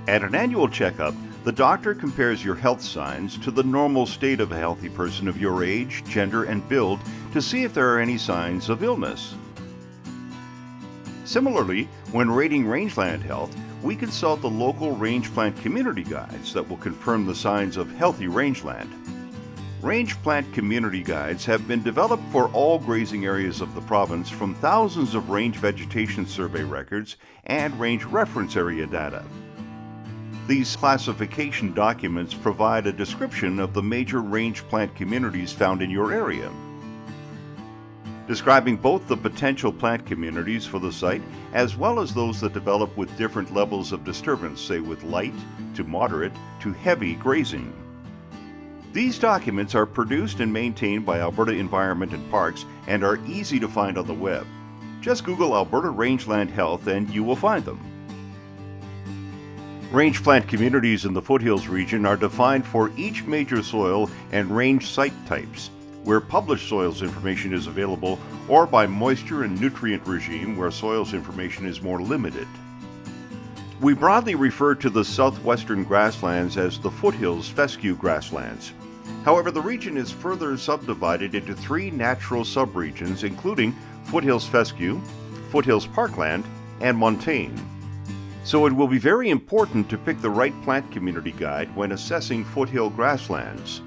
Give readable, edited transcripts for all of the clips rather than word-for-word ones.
At an annual checkup, the doctor compares your health signs to the normal state of a healthy person of your age, gender, and build to see if there are any signs of illness. Similarly, when rating rangeland health, we consult the local range plant community guides that will confirm the signs of healthy rangeland. Range plant community guides have been developed for all grazing areas of the province from thousands of range vegetation survey records and range reference area data. These classification documents provide a description of the major range plant communities found in your area, describing both the potential plant communities for the site as well as those that develop with different levels of disturbance, say with light to moderate to heavy grazing. These documents are produced and maintained by Alberta Environment and Parks and are easy to find on the web. Just Google Alberta Rangeland Health and you will find them. Range plant communities in the Foothills region are defined for each major soil and range site types, where published soils information is available, or by moisture and nutrient regime, where soils information is more limited. We broadly refer to the southwestern grasslands as the Foothills Fescue grasslands. However, the region is further subdivided into three natural subregions, including Foothills Fescue, Foothills Parkland, and Montane. So it will be very important to pick the right plant community guide when assessing foothill grasslands.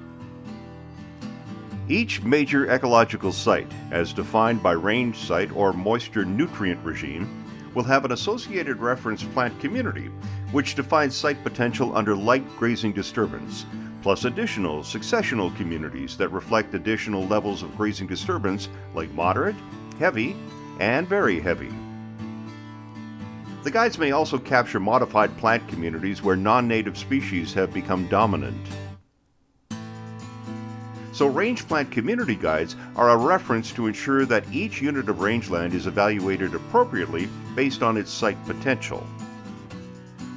Each major ecological site, as defined by range site or moisture nutrient regime, will have an associated reference plant community, which defines site potential under light grazing disturbance, plus additional successional communities that reflect additional levels of grazing disturbance like moderate, heavy, and very heavy. The guides may also capture modified plant communities where non-native species have become dominant. So range plant community guides are a reference to ensure that each unit of rangeland is evaluated appropriately based on its site potential.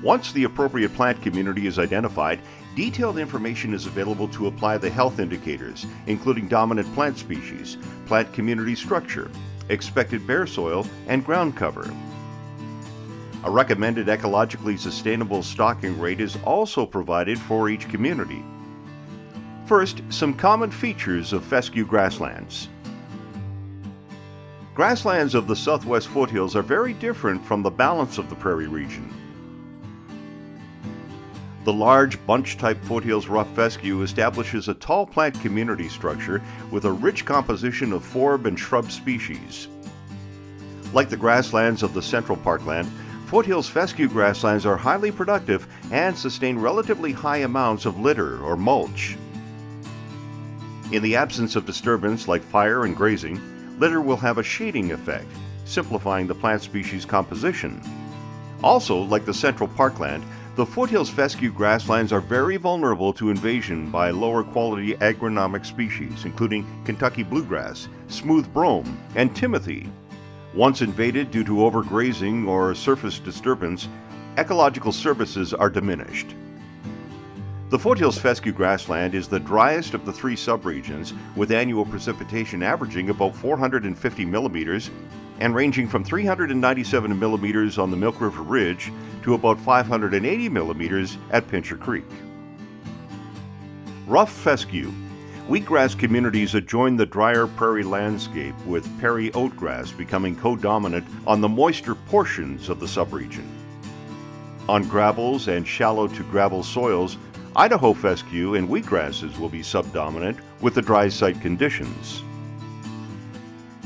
Once the appropriate plant community is identified, detailed information is available to apply the health indicators, including dominant plant species, plant community structure, expected bare soil, and ground cover. A recommended ecologically sustainable stocking rate is also provided for each community. First, some common features of fescue grasslands. Grasslands of the southwest foothills are very different from the balance of the prairie region. The large bunch-type foothills rough fescue establishes a tall plant community structure with a rich composition of forb and shrub species. Like the grasslands of the central parkland, Foothills fescue grasslands are highly productive and sustain relatively high amounts of litter or mulch. In the absence of disturbance like fire and grazing, litter will have a shading effect, simplifying the plant species composition. Also, like the central parkland, the Foothills fescue grasslands are very vulnerable to invasion by lower quality agronomic species, including Kentucky bluegrass, smooth brome, and timothy. Once invaded due to overgrazing or surface disturbance, ecological services are diminished. The Foothills fescue grassland is the driest of the three subregions, with annual precipitation averaging about 450 millimeters and ranging from 397 millimeters on the Milk River Ridge to about 580 millimeters at Pincher Creek. Rough fescue. Wheatgrass communities adjoin the drier prairie landscape, with prairie oatgrass becoming co-dominant on the moister portions of the subregion. On gravels and shallow to gravel soils, Idaho fescue and wheatgrasses will be subdominant with the dry site conditions.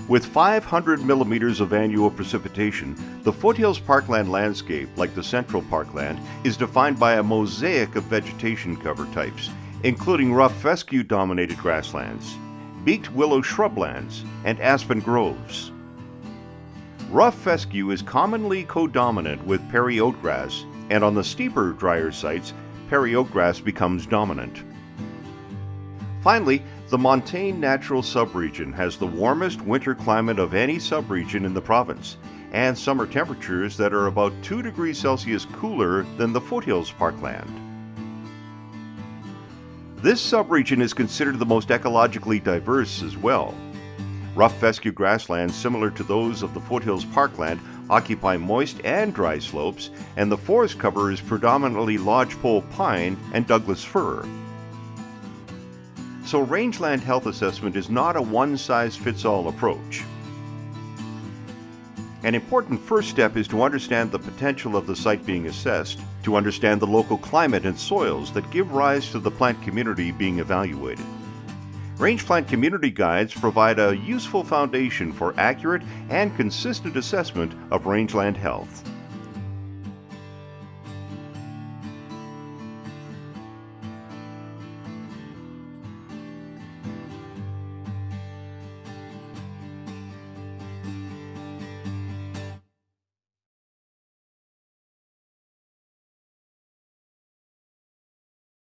With 500 millimeters of annual precipitation, the Foothills parkland landscape, like the central parkland, is defined by a mosaic of vegetation cover types, including rough fescue-dominated grasslands, beaked willow shrublands, and aspen groves. Rough fescue is commonly co-dominant with prairie oatgrass, and on the steeper, drier sites, prairie oatgrass becomes dominant. Finally, the Montane Natural Subregion has the warmest winter climate of any subregion in the province, and summer temperatures that are about 2 degrees Celsius cooler than the Foothills parkland. This subregion is considered the most ecologically diverse as well. Rough fescue grasslands similar to those of the Foothills Parkland occupy moist and dry slopes, and the forest cover is predominantly lodgepole pine and Douglas fir. So rangeland health assessment is not a one-size-fits-all approach. An important first step is to understand the potential of the site being assessed, to understand the local climate and soils that give rise to the plant community being evaluated. Range Plant Community Guides provide a useful foundation for accurate and consistent assessment of rangeland health.